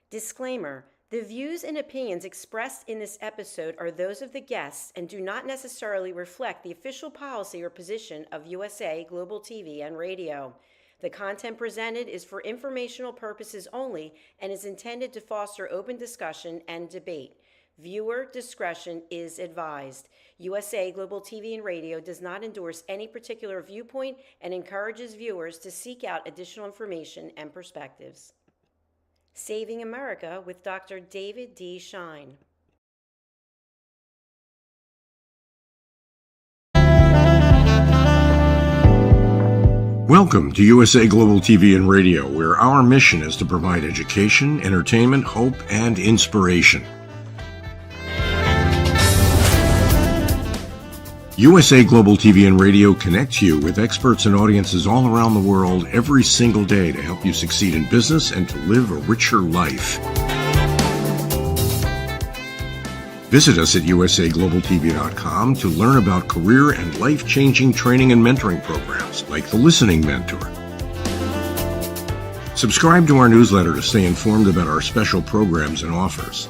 Disclaimer: the views and opinions expressed in this episode are those of the guests and do not necessarily reflect the official policy or position of USA Global TV and Radio. The content presented is for informational purposes only and is intended to foster open discussion and debate. Viewer discretion is advised. USA Global TV and Radio does not endorse any particular viewpoint and encourages viewers to seek out additional information and perspectives. Saving America with Dr. David D. Schein. Welcome to USA Global TV and Radio, where our mission is to provide education, entertainment, hope, and inspiration. USA Global TV and Radio connects you with experts and audiences all around the world every single day to help you succeed in business and to live a richer life. Visit us at usaglobaltv.com to learn about career and life-changing training and mentoring programs like the Listening Mentor. Subscribe to our newsletter to stay informed about our special programs and offers.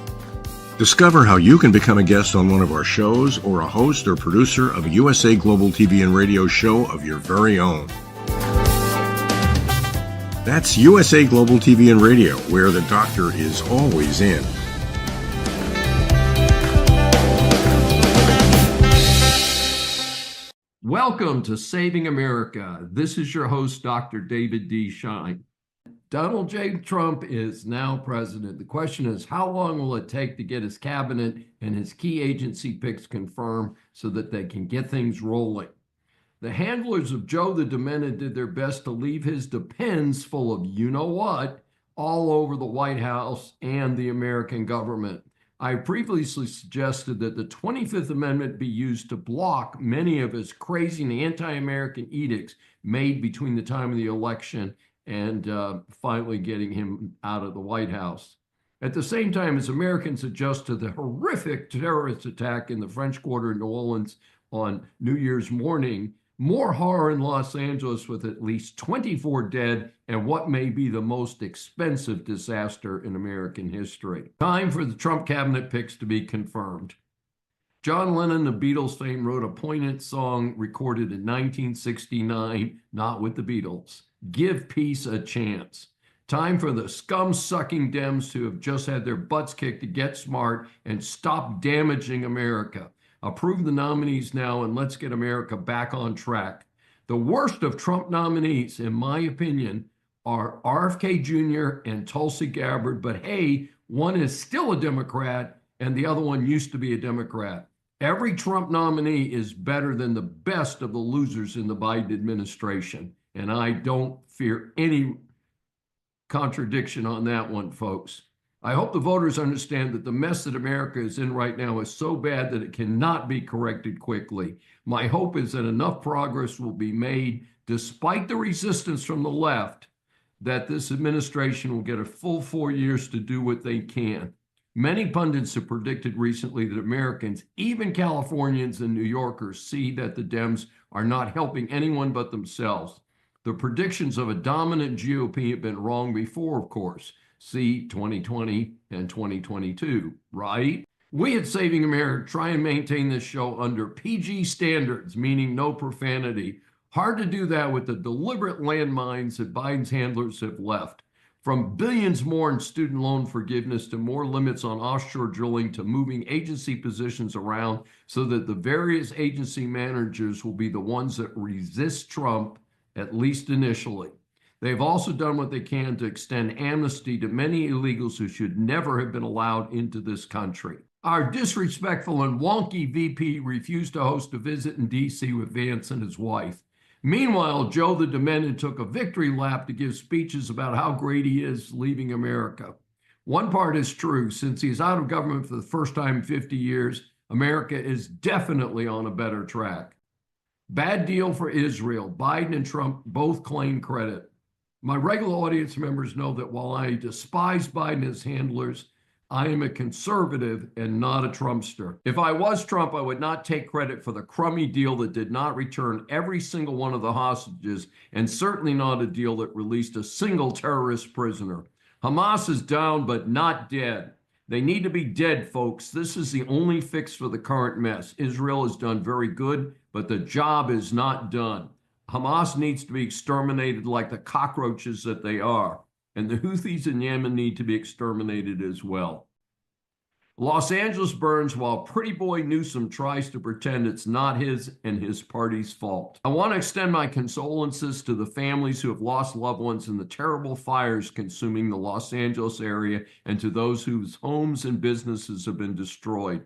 Discover how you can become a guest on one of our shows or a host or producer of a USA Global TV and Radio show of your very own. That's USA Global TV and Radio, where the doctor is always in. Welcome to Saving America. This is your host, Dr. David D. Schein. Donald J. Trump is now president. The question is, how long will it take to get his cabinet and his key agency picks confirmed so that they can get things rolling? The handlers of Joe the Demented did their best to leave his depends full of you-know-what all over the White House and the American government. I previously suggested that the 25th Amendment be used to block many of his crazy and anti-American edicts made between the time of the election and finally getting him out of the White House. At the same time, as Americans adjust to the horrific terrorist attack in the French Quarter in New Orleans on New Year's morning, more horror in Los Angeles with at least 24 dead and what may be the most expensive disaster in American history. Time for the Trump cabinet picks to be confirmed. John Lennon of Beatles fame wrote a poignant song recorded in 1969, not with the Beatles. Give peace a chance. Time for the scum-sucking Dems who have just had their butts kicked to get smart and stop damaging America. Approve the nominees now and let's get America back on track. The worst of Trump nominees, in my opinion, are RFK Jr. and Tulsi Gabbard, but hey, one is still a Democrat and the other one used to be a Democrat. Every Trump nominee is better than the best of the losers in the Biden administration. And I don't fear any contradiction on that one, folks. I hope the voters understand that the mess that America is in right now is so bad that it cannot be corrected quickly. My hope is that enough progress will be made, despite the resistance from the left, that this administration will get a full 4 years to do what they can. Many pundits have predicted recently that Americans, even Californians and New Yorkers, see that the Dems are not helping anyone but themselves. The predictions of a dominant GOP have been wrong before, of course. See 2020 and 2022, right? We at Saving America try and maintain this show under PG standards, meaning no profanity. Hard to do that with the deliberate landmines that Biden's handlers have left. From billions more in student loan forgiveness to more limits on offshore drilling to moving agency positions around so that the various agency managers will be the ones that resist Trump, at least initially. They've also done what they can to extend amnesty to many illegals who should never have been allowed into this country. Our disrespectful and wonky VP refused to host a visit in D.C. with Vance and his wife. Meanwhile, Joe the Demented took a victory lap to give speeches about how great he is leaving America. One part is true. Since he's out of government for the first time in 50 years, America is definitely on a better track. Bad deal for Israel. Biden and Trump both claim credit. My regular audience members know that while I despise Biden and his handlers, I am a conservative and not a Trumpster. If I was Trump, I would not take credit for the crummy deal that did not return every single one of the hostages, and certainly not a deal that released a single terrorist prisoner. Hamas is down, but not dead. They need to be dead, folks. This is the only fix for the current mess. Israel has done very good, but the job is not done. Hamas needs to be exterminated like the cockroaches that they are. And the Houthis in Yemen need to be exterminated as well. Los Angeles burns while pretty boy Newsom tries to pretend it's not his and his party's fault. I want to extend my condolences to the families who have lost loved ones in the terrible fires consuming the Los Angeles area and to those whose homes and businesses have been destroyed.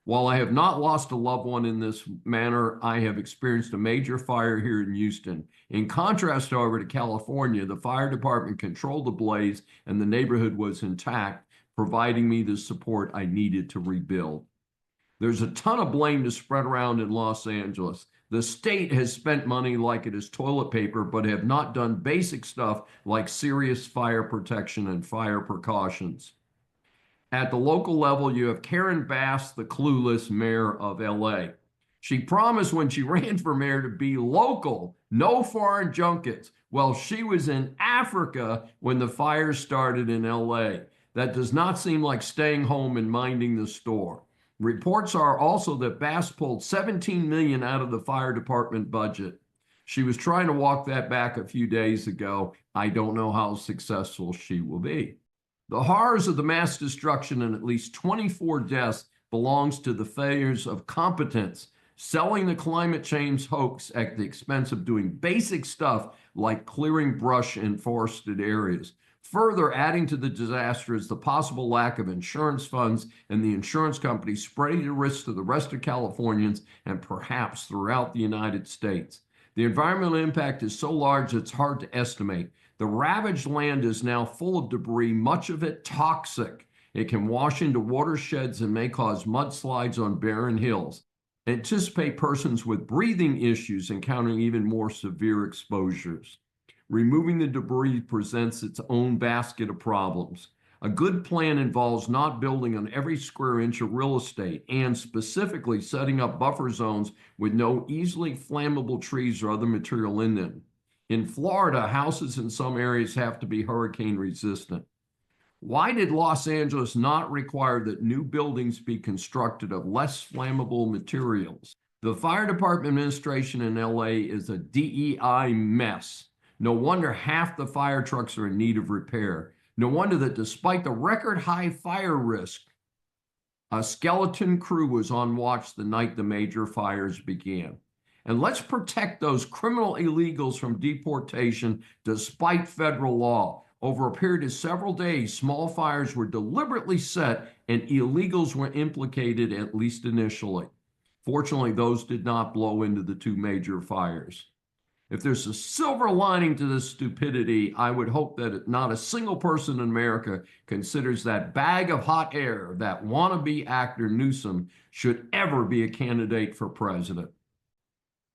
While I have not lost a loved one in this manner, I have experienced a major fire here in Houston. In contrast, however, to California, the fire department controlled the blaze and the neighborhood was intact, providing me the support I needed to rebuild. There's a ton of blame to spread around in Los Angeles. The state has spent money like it is toilet paper, but have not done basic stuff like serious fire protection and fire precautions. At the local level, you have Karen Bass, the clueless mayor of LA. She promised when she ran for mayor to be local, no foreign junkets. Well, she was in Africa when the fires started in LA. That does not seem like staying home and minding the store. Reports are also that Bass pulled $17 million out of the fire department budget. She was trying to walk that back a few days ago. I don't know how successful she will be. The horrors of the mass destruction and at least 24 deaths belongs to the failures of competence, selling the climate change hoax at the expense of doing basic stuff like clearing brush in forested areas. Further adding to the disaster is the possible lack of insurance funds and the insurance companies spreading the risk to the rest of Californians and perhaps throughout the United States. The environmental impact is so large it's hard to estimate. The ravaged land is now full of debris, much of it toxic. It can wash into watersheds and may cause mudslides on barren hills. Anticipate persons with breathing issues encountering even more severe exposures. Removing the debris presents its own basket of problems. A good plan involves not building on every square inch of real estate and specifically setting up buffer zones with no easily flammable trees or other material in them. In Florida, houses in some areas have to be hurricane resistant. Why did Los Angeles not require that new buildings be constructed of less flammable materials? The fire department administration in LA is a DEI mess. No wonder half the fire trucks are in need of repair. No wonder that despite the record high fire risk, a skeleton crew was on watch the night the major fires began. And let's protect those criminal illegals from deportation despite federal law. Over a period of several days, small fires were deliberately set and illegals were implicated, at least initially. Fortunately, those did not blow into the two major fires. If there's a silver lining to this stupidity, I would hope that not a single person in America considers that bag of hot air, that wannabe actor Newsom, should ever be a candidate for president.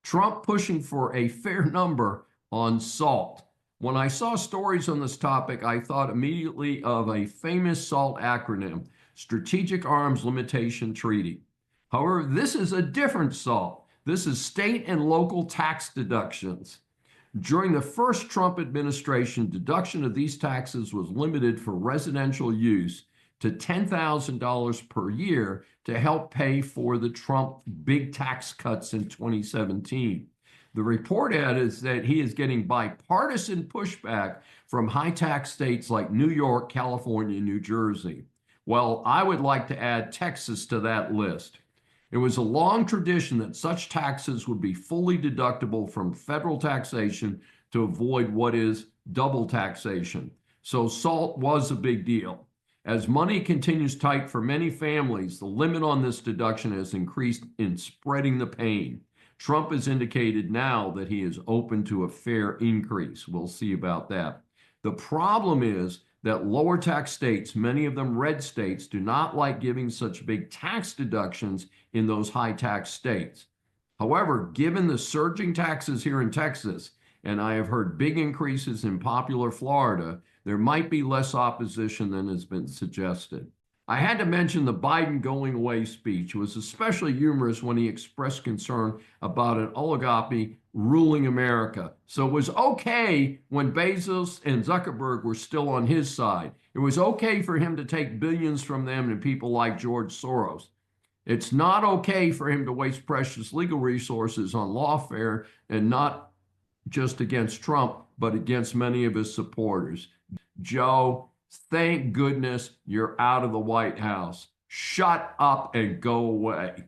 Trump pushing for a fair number on SALT. When I saw stories on this topic, I thought immediately of a famous SALT acronym, Strategic Arms Limitation Treaty. However, this is a different SALT. This is state and local tax deductions. During the first Trump administration, deduction of these taxes was limited for residential use to $10,000 per year to help pay for the Trump big tax cuts in 2017. The report is that he is getting bipartisan pushback from high tax states like New York, California, and New Jersey. Well, I would like to add Texas to that list. It was a long tradition that such taxes would be fully deductible from federal taxation to avoid what is double taxation. So SALT was a big deal. As money continues tight for many families, the limit on this deduction has increased in spreading the pain. Trump has indicated now that he is open to a fair increase. We'll see about that. The problem is that lower tax states, many of them red states, do not like giving such big tax deductions in those high tax states. However, given the surging taxes here in Texas, and I have heard big increases in popular Florida, there might be less opposition than has been suggested. I had to mention the Biden going away speech. It was especially humorous when he expressed concern about an oligarchy ruling America. So it was okay when Bezos and Zuckerberg were still on his side. It was okay for him to take billions from them and people like George Soros. It's not okay for him to waste precious legal resources on lawfare, and not just against Trump, but against many of his supporters. Joe, thank goodness you're out of the White House. Shut up and go away.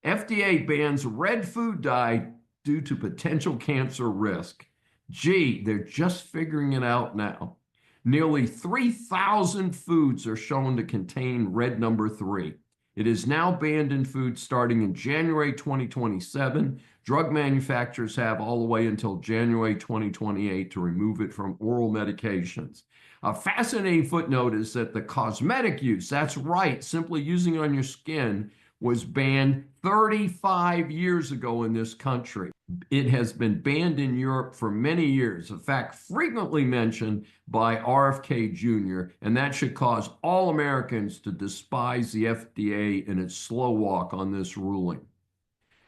FDA bans red food dye due to potential cancer risk. Gee, they're just figuring it out now. Nearly 3,000 foods are shown to contain red number 3. It is now banned in foods starting in January 2027. Drug manufacturers have all the way until January 2028 to remove it from oral medications. A fascinating footnote is that the cosmetic use, that's right, simply using on your skin, was banned 35 years ago in this country. It has been banned in Europe for many years, in fact, frequently mentioned by RFK Jr., and that should cause all Americans to despise the FDA and its slow walk on this ruling.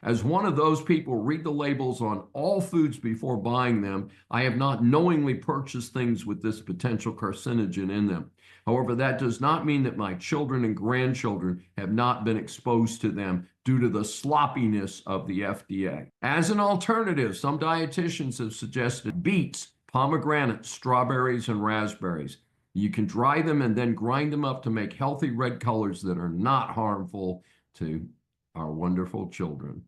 As one of those people, read the labels on all foods before buying them. I have not knowingly purchased things with this potential carcinogen in them. However, that does not mean that my children and grandchildren have not been exposed to them due to the sloppiness of the FDA. As an alternative, some dietitians have suggested beets, pomegranates, strawberries, and raspberries. You can dry them and then grind them up to make healthy red colors that are not harmful to our wonderful children.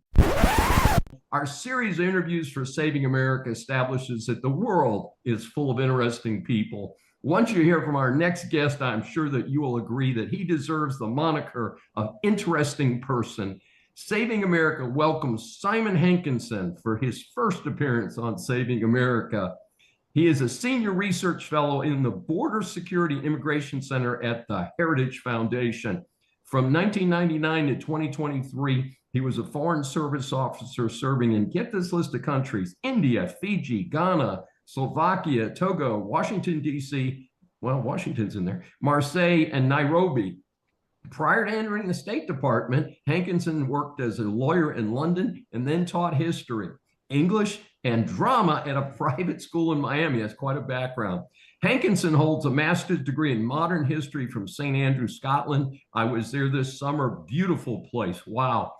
Our series of interviews for Saving America establishes that the world is full of interesting people. Once you hear from our next guest, I'm sure that you will agree that he deserves the moniker of interesting person. Saving America welcomes Simon Hankinson for his first appearance on Saving America. He is a senior research fellow in the Border Security Immigration Center at the Heritage Foundation. From 1999 to 2023, he was a Foreign Service officer serving in, get this list of countries, India, Fiji, Ghana, Slovakia, Togo, Washington, D.C., well, Washington's in there, Marseille, and Nairobi. Prior to entering the State Department, Hankinson worked as a lawyer in London and then taught history, English, and drama at a private school in Miami. That's quite a background. Hankinson holds a master's degree in modern history from St. Andrews, Scotland. I was there this summer. Beautiful place. Wow.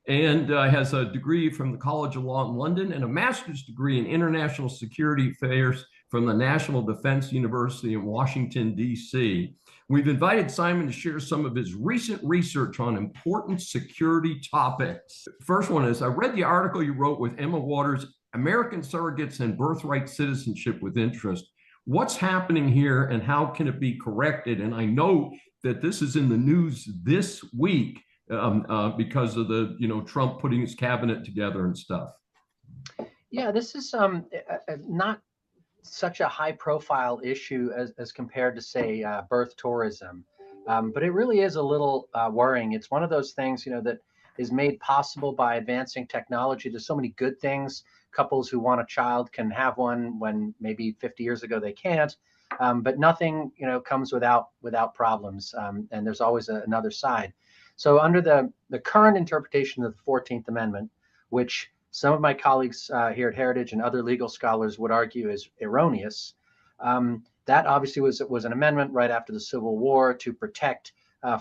And has a degree from the College of Law in London and a master's degree in international security affairs from the National Defense University in Washington, D.C. We've invited Simon to share some of his recent research on important security topics. First one is, I read the article you wrote with Emma Waters, American Surrogates and Birthright Citizenship, with interest. What's happening here and how can it be corrected? And I know that this is in the news this week because of the, Trump putting his cabinet together and stuff. Yeah, this is not such a high profile issue as compared to, say, birth tourism. But it really is a little worrying. It's one of those things, that is made possible by advancing technology. There's so many good things. Couples who want a child can have one when maybe 50 years ago they can't. But nothing, comes without problems. And there's always another side. So under the current interpretation of the 14th Amendment, which some of my colleagues here at Heritage and other legal scholars would argue is erroneous, that obviously was an amendment right after the Civil War to protect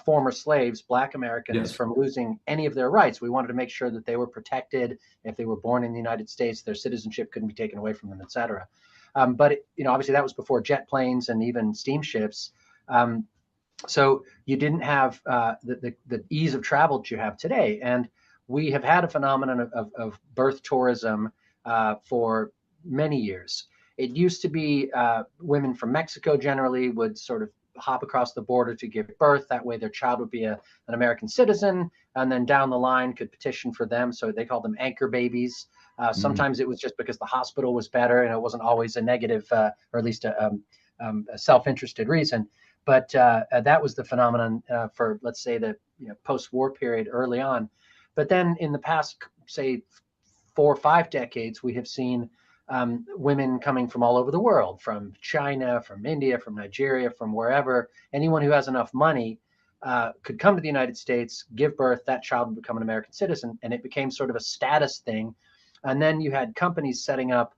former slaves, Black Americans, Yes, from losing any of their rights. We wanted to make sure that they were protected. If they were born in the United States, their citizenship couldn't be taken away from them, et cetera. But obviously that was before jet planes and even steamships. So you didn't have the ease of travel that you have today. And we have had a phenomenon of birth tourism for many years. It used to be women from Mexico generally would sort of hop across the border to give birth. That way their child would be an American citizen, and then down the line could petition for them. So they called them anchor babies. Sometimes it was just because the hospital was better, and it wasn't always a negative or at least a self-interested reason. But that was the phenomenon for, let's say, the post-war period early on. But then in the past, say, 4 or 5 decades, we have seen women coming from all over the world, from China, from India, from Nigeria, from wherever, anyone who has enough money could come to the United States, give birth, that child would become an American citizen, and it became sort of a status thing. And then you had companies setting up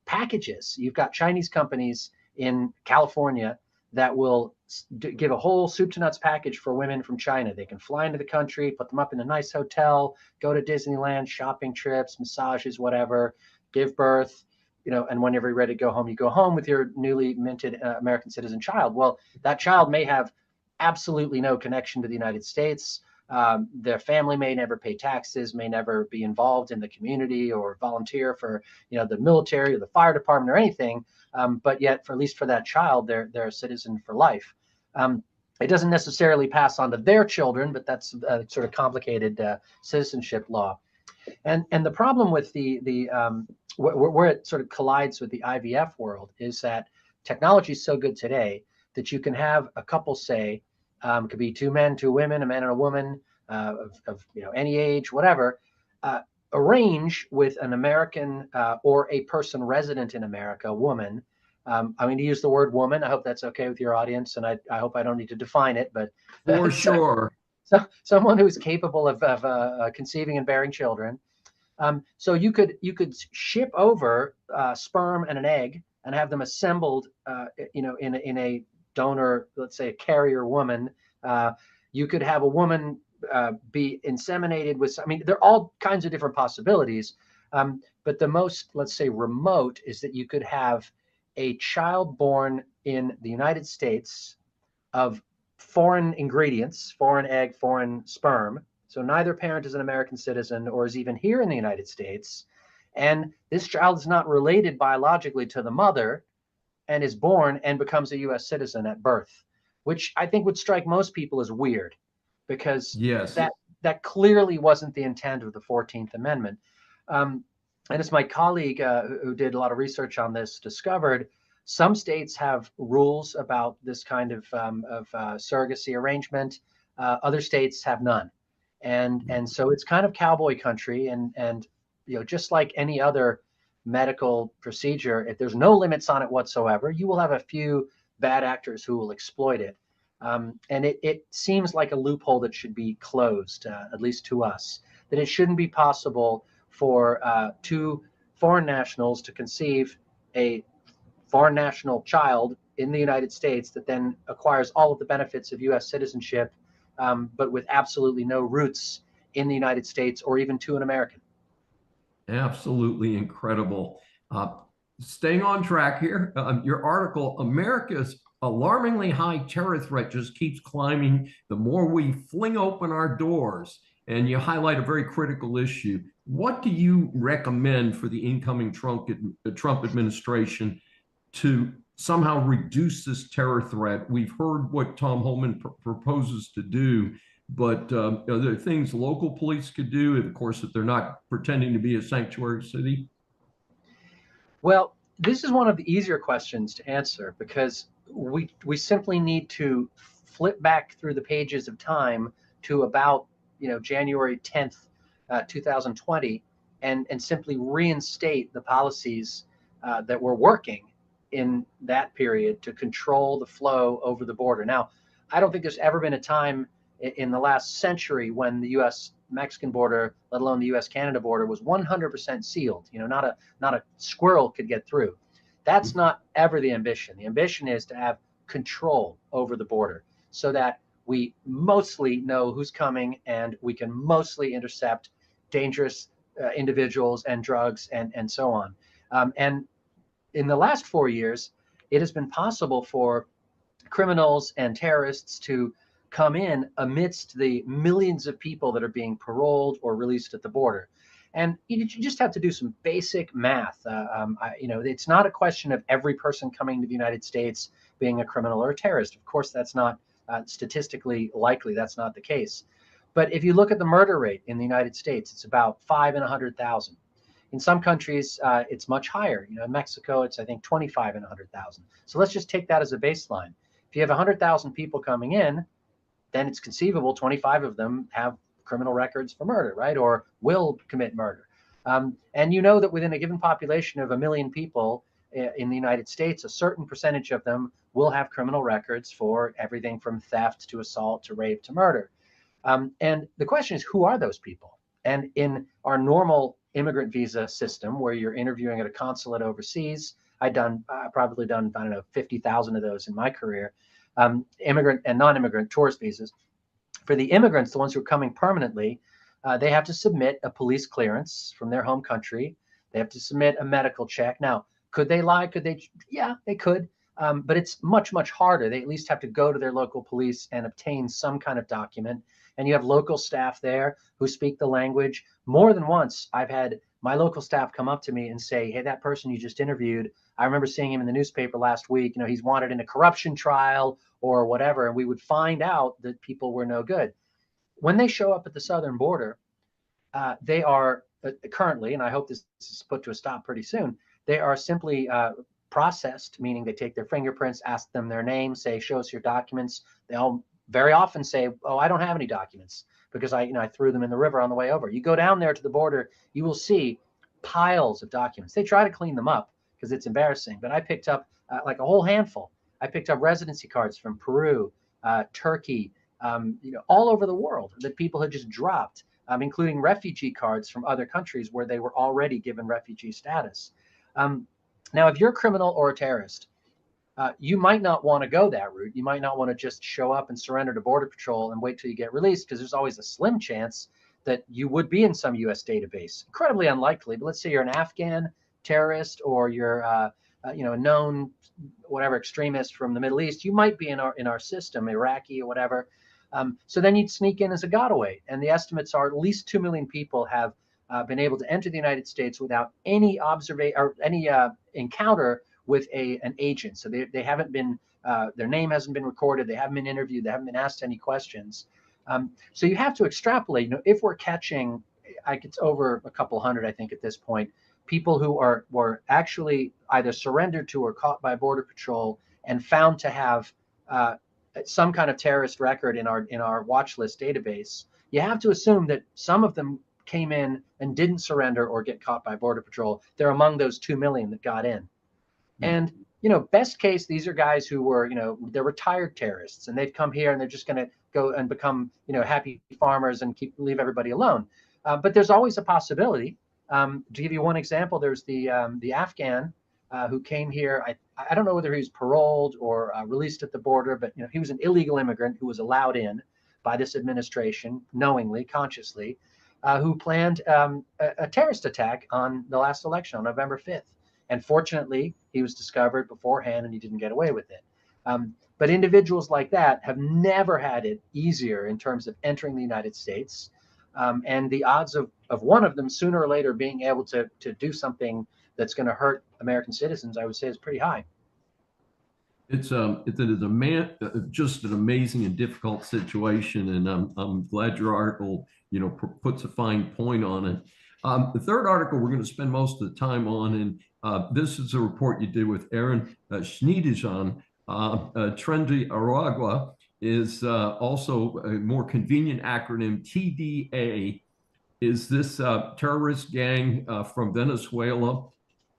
packages. You've got Chinese companies in California that will give a whole soup to nuts package for women from China. They can fly into the country, put them up in a nice hotel, go to Disneyland, shopping trips, massages, whatever, give birth, and whenever you're ready to go home, you go home with your newly minted American citizen child. Well, that child may have absolutely no connection to the United States. Their family may never pay taxes, may never be involved in the community or volunteer for, the military or the fire department or anything. But yet, at least for that child, they're a citizen for life. It doesn't necessarily pass on to their children, but that's a sort of complicated citizenship law. And the problem with where it sort of collides with the IVF world is that technology is so good today that you can have a couple, say, it could be two men, two women, a man and a woman of any age, whatever, arrange with an American or a person resident in America, a woman. I'm going to use the word woman. I hope that's okay with your audience, and I hope I don't need to define it, but for sure. So someone who is capable of conceiving and bearing children. So you could ship over sperm and an egg and have them assembled, in a donor, let's say a carrier woman. You could have a woman be inseminated with. There are all kinds of different possibilities. But the most, let's say, remote is that you could have a child born in the United States of foreign ingredients, foreign egg, foreign sperm. So neither parent is an American citizen or is even here in the United States. And this child is not related biologically to the mother and is born and becomes a U.S. citizen at birth, which I think would strike most people as weird, because yes, that clearly wasn't the intent of the 14th Amendment. And as my colleague who did a lot of research on this discovered, some states have rules about this kind of surrogacy arrangement. Other states have none. And so it's kind of cowboy country. And just like any other medical procedure, if there's no limits on it whatsoever, you will have a few bad actors who will exploit it. And it seems like a loophole that should be closed, at least to us, that it shouldn't be possible for two foreign nationals to conceive a foreign national child in the United States that then acquires all of the benefits of U.S. citizenship, but with absolutely no roots in the United States or even to an American. Absolutely incredible. Staying on track here, your article, America's alarmingly high terror threat just keeps climbing the more we fling open our doors. And you highlight a very critical issue. What do you recommend for the incoming Trump administration to somehow reduce this terror threat? We've heard what Tom Homan proposes to do, but are there things local police could do, of course, if they're not pretending to be a sanctuary city? Well, this is one of the easier questions to answer, because we simply need to flip back through the pages of time to about January 10th, 2020, and simply reinstate the policies that were working in that period to control the flow over the border. Now, I don't think there's ever been a time in the last century when the U.S.-Mexican border, let alone the U.S.-Canada border, was 100% sealed. Not a squirrel could get through. That's not ever the ambition. The ambition is to have control over the border so that we mostly know who's coming and we can mostly intercept dangerous individuals and drugs and so on. And in the last 4 years, it has been possible for criminals and terrorists to come in amidst the millions of people that are being paroled or released at the border. And you just have to do some basic math. It's not a question of every person coming to the United States being a criminal or a terrorist. Of course, that's not statistically likely. That's not the case. But if you look at the murder rate in the United States, it's about 5 in 100,000. In some countries, it's much higher. In Mexico, it's, I think, 25 in 100,000. So let's just take that as a baseline. If you have 100,000 people coming in, then it's conceivable 25 of them have criminal records for murder, right? Or will commit murder. And that within a given population of 1 million people, in the United States, a certain percentage of them will have criminal records for everything from theft to assault to rape to murder. And the question is, who are those people? And in our normal immigrant visa system, where you're interviewing at a consulate overseas, I've probably done, I don't know, 50,000 of those in my career, immigrant and non-immigrant tourist visas. For the immigrants, the ones who are coming permanently, they have to submit a police clearance from their home country. They have to submit a medical check. Now, could they lie? Could they? Yeah, they could. But it's much, much harder. They at least have to go to their local police and obtain some kind of document. And you have local staff there who speak the language. More than once, I've had my local staff come up to me and say, hey, that person you just interviewed, I remember seeing him in the newspaper last week. You know, he's wanted in a corruption trial or whatever. And we would find out that people were no good. When they show up at the southern border, they are currently, and I hope this is put to a stop pretty soon, they are simply processed, meaning they take their fingerprints, ask them their name, say, show us your documents. They all very often say, oh, I don't have any documents because I threw them in the river on the way over. You go down there to the border, you will see piles of documents. They try to clean them up because it's embarrassing, but I picked up like a whole handful. I picked up residency cards from Peru, Turkey, all over the world that people had just dropped, including refugee cards from other countries where they were already given refugee status. Now, if you're a criminal or a terrorist, you might not want to go that route. You might not want to just show up and surrender to Border Patrol and wait till you get released, because there's always a slim chance that you would be in some U.S. database. Incredibly unlikely, but let's say you're an Afghan terrorist or you're a known whatever extremist from the Middle East. You might be in our system, Iraqi or whatever. So then you'd sneak in as a gotaway, and the estimates are at least 2 million people have been able to enter the United States without any observation or any encounter with an agent. So they haven't been, their name hasn't been recorded, they haven't been interviewed, they haven't been asked any questions. So you have to extrapolate. If we're catching, it's over a couple hundred, I think, at this point, people who were actually either surrendered to or caught by Border Patrol and found to have some kind of terrorist record in our watch list database. You have to assume that some of them came in and didn't surrender or get caught by Border Patrol. They're among those 2 million that got in. And, best case, these are guys who were, they're retired terrorists, and they've come here and they're just going to go and become, happy farmers and leave everybody alone. But there's always a possibility. To give you one example, there's the Afghan who came here. I don't know whether he was paroled or released at the border, but he was an illegal immigrant who was allowed in by this administration, knowingly, consciously, who planned a terrorist attack on the last election on November 5th. And fortunately, he was discovered beforehand and he didn't get away with it. But individuals like that have never had it easier in terms of entering the United States. And the odds of one of them sooner or later being able to do something that's going to hurt American citizens, I would say, is pretty high. It is just an amazing and difficult situation, and I'm glad your article, puts a fine point on it. The third article we're going to spend most of the time on, and this is a report you did with Aaron Schneidezhan. Trendy Aragua is also a more convenient acronym. TDA is this terrorist gang from Venezuela.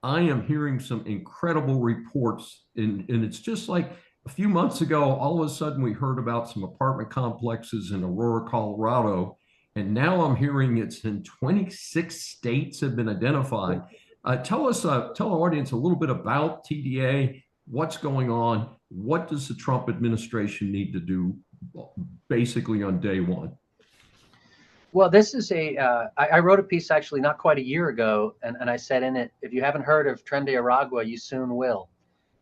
I am hearing some incredible reports, and it's just like a few months ago, all of a sudden we heard about some apartment complexes in Aurora, Colorado, and now I'm hearing it's in 26 states have been identified. Tell our audience a little bit about TDA, what's going on, what does the Trump administration need to do basically on day one? Well, this is I wrote a piece actually not quite a year ago, and I said in it, if you haven't heard of Trendy Aragua, you soon will.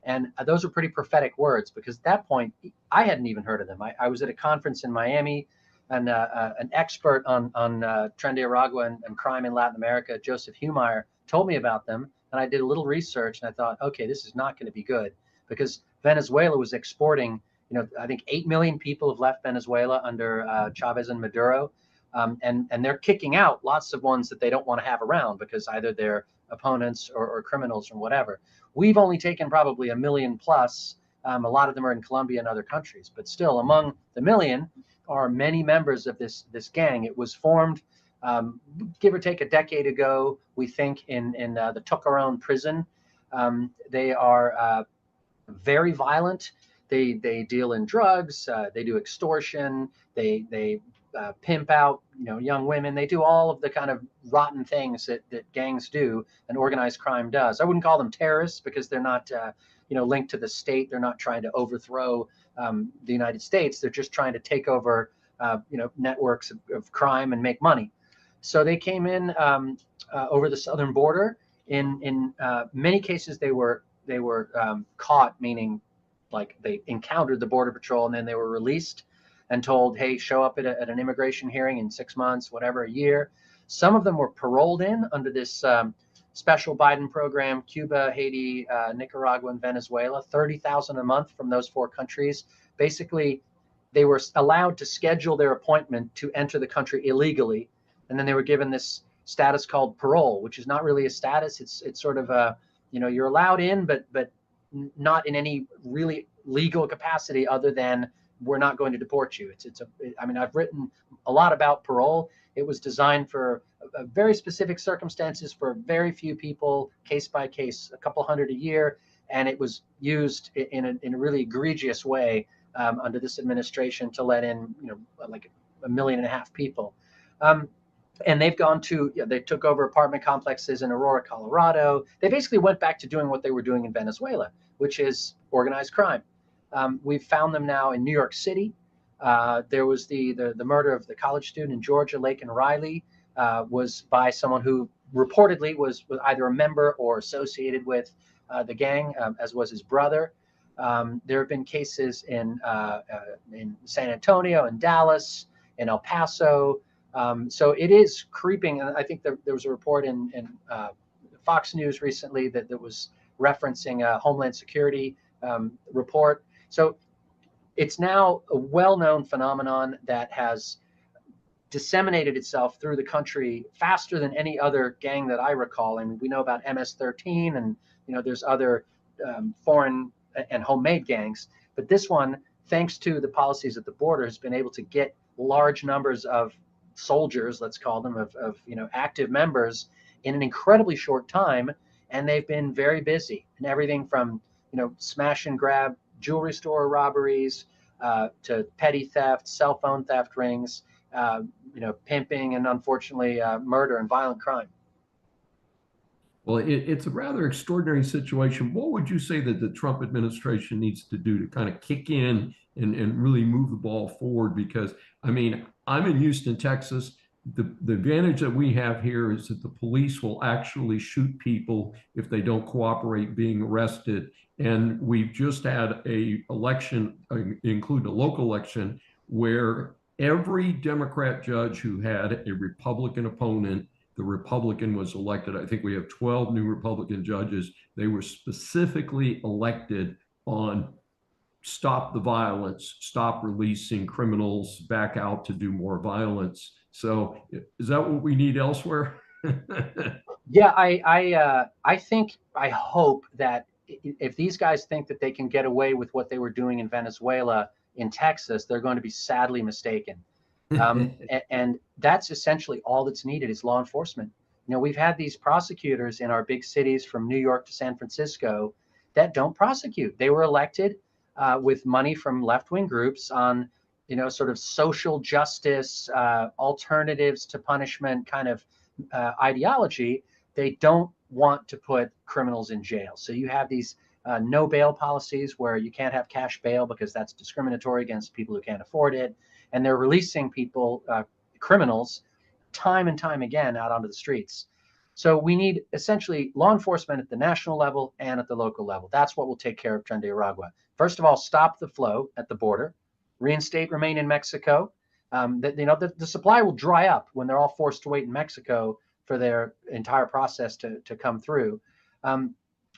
And those are pretty prophetic words, because at that point, I hadn't even heard of them. I was at a conference in Miami, and an expert on Trendy Aragua and crime in Latin America, Joseph Humeyer, told me about them. And I did a little research, and I thought, okay, this is not going to be good, because Venezuela was exporting, I think 8 million people have left Venezuela under Chavez and Maduro. And they're kicking out lots of ones that they don't want to have around because either they're opponents or criminals or whatever. We've only taken probably 1 million plus. A lot of them are in Colombia and other countries, but still among the million are many members of this gang. It was formed, give or take, a decade ago, we think, in the Tucaron prison. They are very violent. They deal in drugs. They do extortion. They pimp out young women. They do all of the kind of rotten things that gangs do and organized crime does. I wouldn't call them terrorists because they're not linked to the state. They're not trying to overthrow the United States. They're just trying to take over networks of crime and make money. So they came in over the southern border. In many cases, they were caught, meaning like they encountered the border patrol and then they were released and told, hey, show up at an immigration hearing in 6 months, whatever, a year. Some of them were paroled in under this special Biden program: Cuba, Haiti, Nicaragua, and Venezuela. 30,000 a month from those 4 countries. Basically, they were allowed to schedule their appointment to enter the country illegally, and then they were given this status called parole, which is not really a status. It's sort of a, you're allowed in, but not in any really legal capacity other than we're not going to deport you. I mean, I've written a lot about parole. It was designed for very specific circumstances for very few people, case by case, a couple hundred a year, and it was used in a really egregious way under this administration to let in, like 1.5 million people. And they've gone to, they took over apartment complexes in Aurora, Colorado. They basically went back to doing what they were doing in Venezuela, which is organized crime. We've found them now in New York City. There was the murder of the college student in Georgia, Laken Riley, was by someone who reportedly was either a member or associated with the gang, as was his brother. There have been cases in San Antonio, in Dallas, in El Paso. So it is creeping. And I think there was a report in Fox News recently that was referencing a Homeland Security report. So it's now a well-known phenomenon that has disseminated itself through the country faster than any other gang that I recall. I mean, we know about MS-13 and, there's other foreign and homemade gangs. But this one, thanks to the policies at the border, has been able to get large numbers of soldiers, let's call them, of active members in an incredibly short time. And they've been very busy in everything from, smash and grab jewelry store robberies to petty theft, cell phone theft rings, pimping, and unfortunately murder and violent crime. Well, it's a rather extraordinary situation. What would you say that the Trump administration needs to do to kind of kick in and really move the ball forward? Because, I mean, I'm in Houston, Texas. The advantage that we have here is that the police will actually shoot people if they don't cooperate being arrested. And we've just had a election, including a local election, where every Democrat judge who had a Republican opponent, the Republican was elected. I think we have 12 new Republican judges. They were specifically elected on stop the violence, stop releasing criminals back out to do more violence. So is that what we need elsewhere? Yeah, I think, I hope that if these guys think that they can get away with what they were doing in Venezuela in Texas, they're going to be sadly mistaken. And that's essentially all that's needed is law enforcement. We've had these prosecutors in our big cities from New York to San Francisco that don't prosecute. They were elected with money from left-wing groups on, sort of social justice, alternatives to punishment kind of ideology. They don't want to put criminals in jail. So you have these no bail policies where you can't have cash bail because that's discriminatory against people who can't afford it. And they're releasing people, criminals, time and time again out onto the streets. So we need essentially law enforcement at the national level and at the local level. That's what will take care of Tren de Aragua. First of all, stop the flow at the border, reinstate remain in Mexico. The supply will dry up when they're all forced to wait in Mexico for their entire process to come through.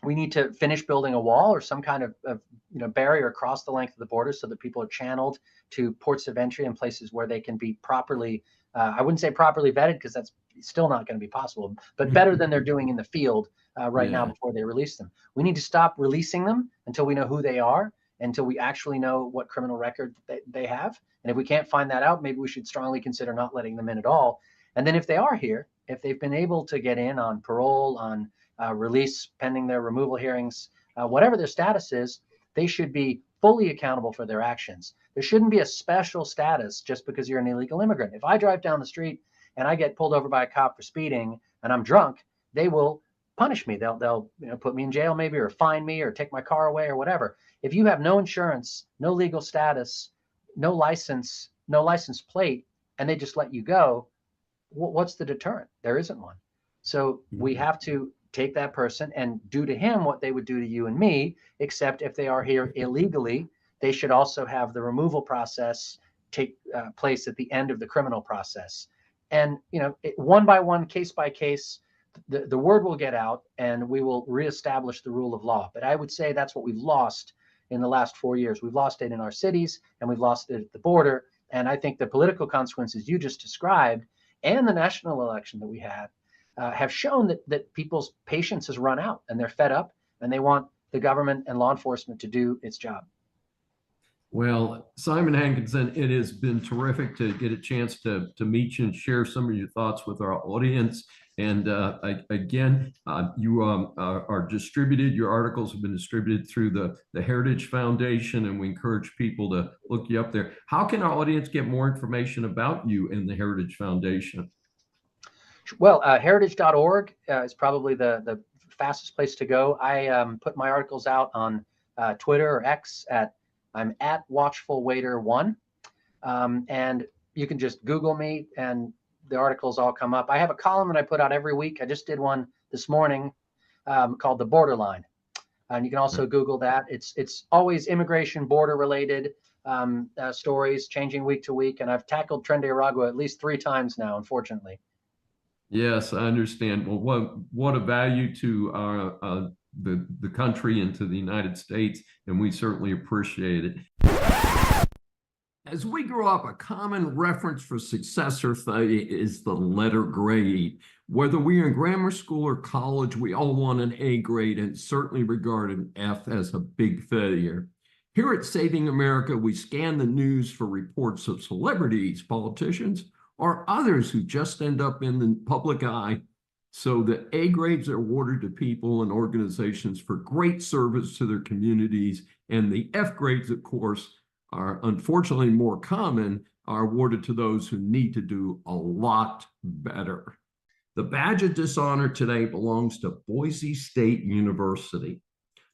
We need to finish building a wall or some kind of barrier across the length of the border so that people are channeled to ports of entry and places where they can be properly, I wouldn't say properly vetted because that's still not going to be possible, but better than they're doing in the field right now before they release them. We need to stop releasing them until we know who they are, until we actually know what criminal record they have. And if we can't find that out, maybe we should strongly consider not letting them in at all. And then if they are here, if they've been able to get in on parole, on release pending their removal hearings, whatever their status is, they should be fully accountable for their actions. There shouldn't be a special status just because you're an illegal immigrant. If I drive down the street and I get pulled over by a cop for speeding and I'm drunk, they will punish me. They'll put me in jail maybe, or fine me, or take my car away, or whatever. If you have no insurance, no legal status, no license plate, and they just let you go, what's the deterrent? There isn't one. So we have to take that person and do to him what they would do to you and me, except if they are here illegally, they should also have the removal process take place at the end of the criminal process. And, one by one, case by case, the word will get out and we will reestablish the rule of law. But I would say that's what we've lost in the last 4 years. We've lost it in our cities and we've lost it at the border. And I think the political consequences you just described and the national election that we had have shown that people's patience has run out and they're fed up and they want the government and law enforcement to do its job. Well, Simon Hankinson, it has been terrific to get a chance to meet you and share some of your thoughts with our audience. And again, you are distributed. Your articles have been distributed through the Heritage Foundation, and we encourage people to look you up there. How can our audience get more information about you and the Heritage Foundation? Well, heritage.org is probably the fastest place to go. I put my articles out on Twitter or X I'm at WatchfulWaiter1. And you can just Google me and the articles all come up. I have a column that I put out every week. I just did one this morning called The Borderline. And you can also Google that. It's always immigration, border related stories, changing week to week. And I've tackled Tren de Aragua at least 3 times now, unfortunately. Yes, I understand. Well, what a value to the country and to the United States, and we certainly appreciate it. As we grow up, a common reference for success or failure is the letter grade. Whether we're in grammar school or college, we all want an A grade and certainly regard an F as a big failure. Here at Saving America, we scan the news for reports of celebrities, politicians, or others who just end up in the public eye. So the A grades are awarded to people and organizations for great service to their communities, and the F grades, of course, are unfortunately more common, are awarded to those who need to do a lot better. The badge of dishonor today belongs to Boise State University.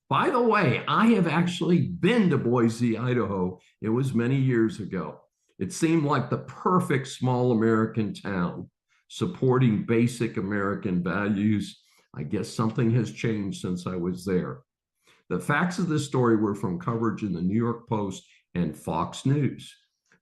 By the way, I have actually been to Boise, Idaho. It was many years ago. It seemed like the perfect small American town, supporting basic American values. I guess something has changed since I was there. The facts of this story were from coverage in the New York Post and Fox News.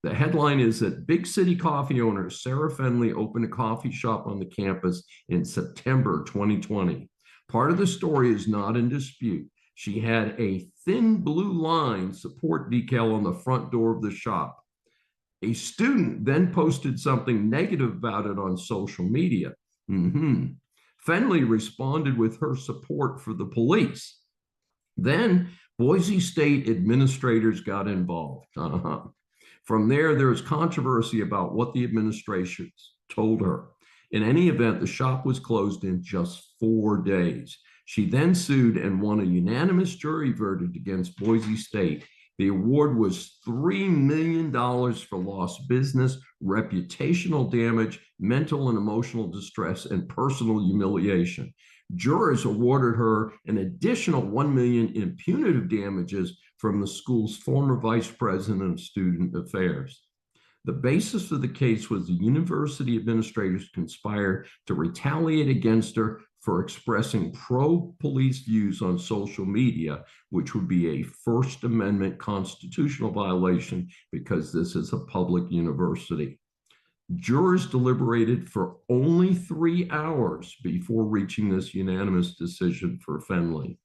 The headline is that big city coffee owner Sarah Fenley opened a coffee shop on the campus in September 2020. Part of the story is not in dispute. She had a thin blue line support decal on the front door of the shop. A student then posted something negative about it on social media. Fenley responded with her support for the police. Then Boise State administrators got involved. From there was controversy about what the administrators told her. In any event, the shop was closed in just 4 days. She then sued and won a unanimous jury verdict against Boise State. The award was $3 million for lost business, reputational damage, mental and emotional distress, and personal humiliation. Jurors awarded her an additional $1 million in punitive damages from the school's former vice president of student affairs. The basis of the case was the university administrators conspired to retaliate against her for expressing pro-police views on social media, which would be a First Amendment constitutional violation because this is a public university. Jurors deliberated for only 3 hours before reaching this unanimous decision for Fenley.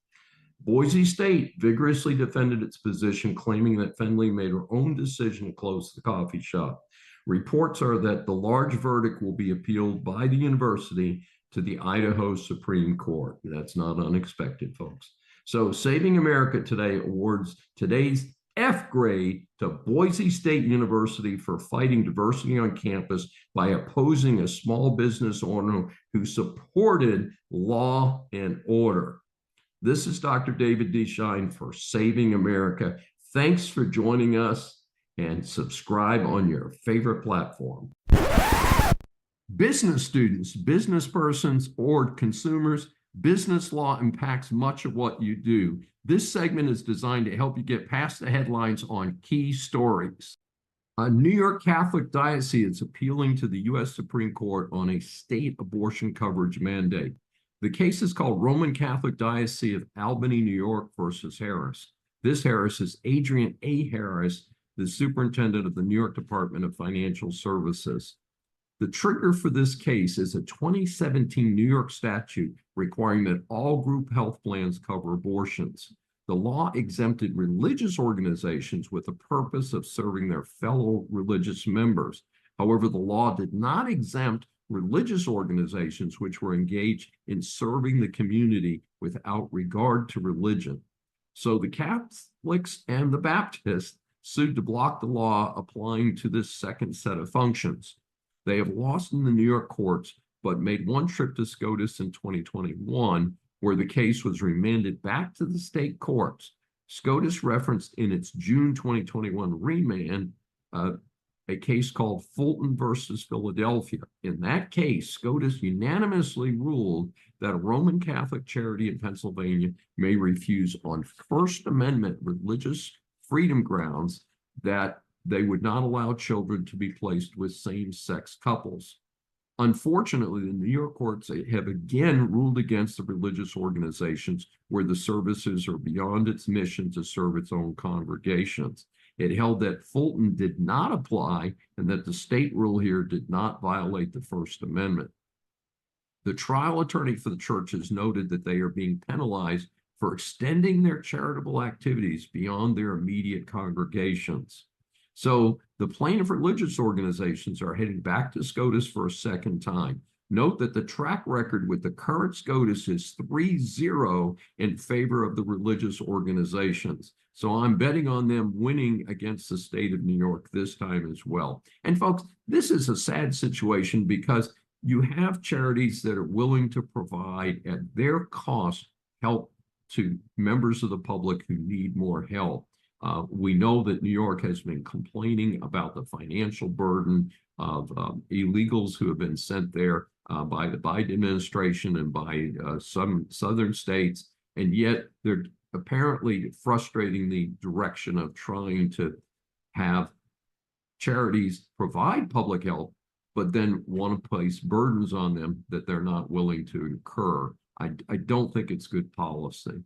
Boise State vigorously defended its position, claiming that Fenley made her own decision to close the coffee shop. Reports are that the large verdict will be appealed by the university to the Idaho Supreme Court. That's not unexpected, folks. So Saving America today awards today's F grade to Boise State University for fighting diversity on campus by opposing a small business owner who supported law and order. This is Dr. David D. Schein for Saving America. Thanks for joining us, and subscribe on your favorite platform. Business students, business persons, or consumers, business law impacts much of what you do. This segment is designed to help you get past the headlines on key stories. A New York Catholic diocese is appealing to the U.S. Supreme Court on a state abortion coverage mandate. The case is called Roman Catholic Diocese of Albany, New York versus Harris. This Harris is Adrian A. Harris, the superintendent of the New York Department of Financial Services. The trigger for this case is a 2017 New York statute requiring that all group health plans cover abortions. The law exempted religious organizations with the purpose of serving their fellow religious members. However, the law did not exempt religious organizations which were engaged in serving the community without regard to religion. So the Catholics and the Baptists sued to block the law applying to this second set of functions. They have lost in the New York courts, but made one trip to SCOTUS in 2021, where the case was remanded back to the state courts. SCOTUS referenced in its June 2021 remand a case called Fulton versus Philadelphia. In that case, SCOTUS unanimously ruled that a Roman Catholic charity in Pennsylvania may refuse on First Amendment religious freedom grounds that they would not allow children to be placed with same-sex couples. Unfortunately, the New York courts have again ruled against the religious organizations where the services are beyond its mission to serve its own congregations. It held that Fulton did not apply and that the state rule here did not violate the First Amendment. The trial attorney for the churches noted that they are being penalized for extending their charitable activities beyond their immediate congregations. So the plaintiff religious organizations are heading back to SCOTUS for a second time. Note that the track record with the current SCOTUS is 3-0 in favor of the religious organizations. So I'm betting on them winning against the state of New York this time as well. And folks, this is a sad situation because you have charities that are willing to provide at their cost help to members of the public who need more help. We know that New York has been complaining about the financial burden of illegals who have been sent there by the Biden administration and by some southern states, and yet they're apparently frustrating the direction of trying to have charities provide public help, but then want to place burdens on them that they're not willing to incur. I don't think it's good policy.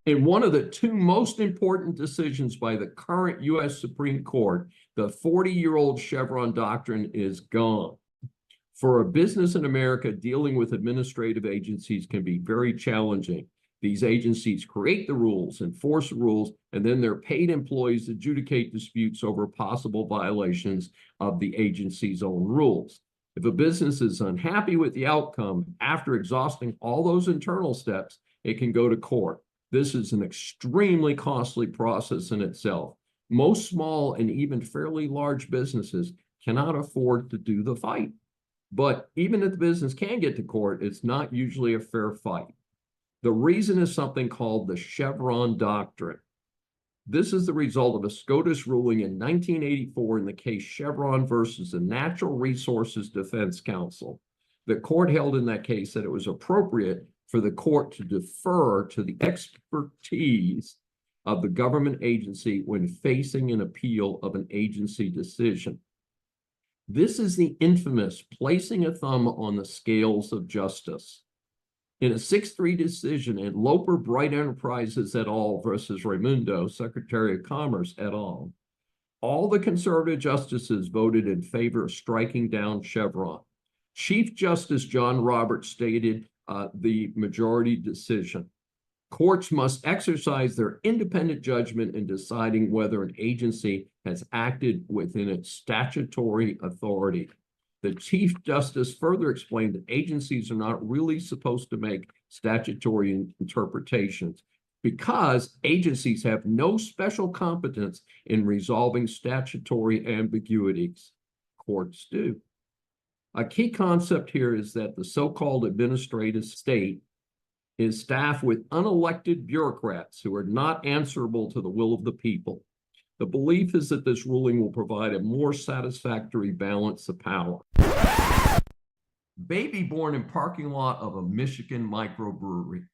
In one of the two most important decisions by the current U.S. Supreme Court, the 40-year-old Chevron doctrine is gone. For a business in America, dealing with administrative agencies can be very challenging. These agencies create the rules, enforce the rules, and then their paid employees adjudicate disputes over possible violations of the agency's own rules. If a business is unhappy with the outcome after exhausting all those internal steps, it can go to court. This is an extremely costly process in itself. Most small and even fairly large businesses cannot afford to do the fight. But even if the business can get to court, it's not usually a fair fight. The reason is something called the Chevron doctrine. This is the result of a SCOTUS ruling in 1984 in the case Chevron versus the Natural Resources Defense Council. The court held in that case that it was appropriate for the court to defer to the expertise of the government agency when facing an appeal of an agency decision. This is the infamous placing a thumb on the scales of justice. In a 6-3 decision in Loper Bright Enterprises et al. Versus Raimundo, Secretary of Commerce et al., all the conservative justices voted in favor of striking down Chevron. Chief Justice John Roberts stated the majority decision. Courts must exercise their independent judgment in deciding whether an agency has acted within its statutory authority. The Chief Justice further explained that agencies are not really supposed to make statutory interpretations. because agencies have no special competence in resolving statutory ambiguities. Courts do. A key concept here is that the so-called administrative state is staffed with unelected bureaucrats who are not answerable to the will of the people. The belief is that this ruling will provide a more satisfactory balance of power. Baby born in parking lot of a Michigan microbrewery.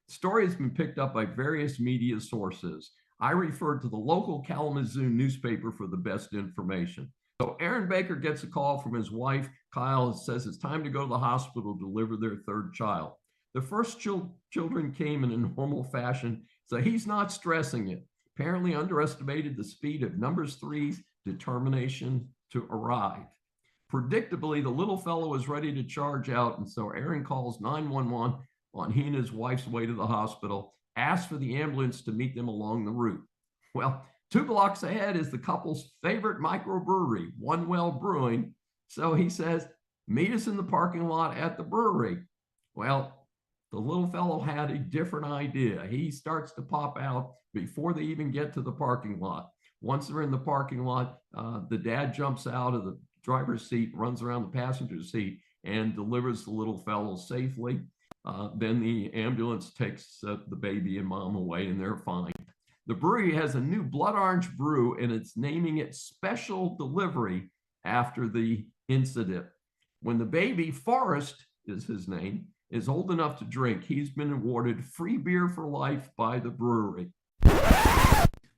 The story has been picked up by various media sources. I referred to the local Kalamazoo newspaper for the best information. So Aaron Baker gets a call from his wife, Kyle, and says it's time to go to the hospital to deliver their third child. The first children came in a normal fashion, so he's not stressing it. Apparently underestimated the speed of number three's determination to arrive. Predictably, the little fellow is ready to charge out, and so Aaron calls 911 on he and his wife's way to the hospital, asks for the ambulance to meet them along the route. Well, 2 blocks ahead is the couple's favorite microbrewery, One Well Brewing. So he says, meet us in the parking lot at the brewery. Well, the little fellow had a different idea. He starts to pop out before they even get to the parking lot. Once they're in the parking lot, the dad jumps out of the driver's seat, runs around the passenger seat, and delivers the little fellow safely. Then the ambulance takes the baby and mom away, and they're fine. The brewery has a new blood orange brew, and it's naming it Special Delivery after the incident. When the baby, Forrest is his name, is old enough to drink, he's been awarded free beer for life by the brewery.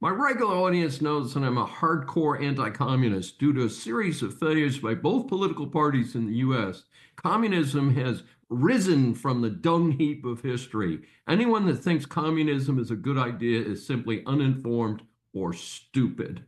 My regular audience knows that I'm a hardcore anti-communist. Due to a series of failures by both political parties in the U.S., communism has risen from the dung heap of history. Anyone that thinks communism is a good idea is simply uninformed or stupid.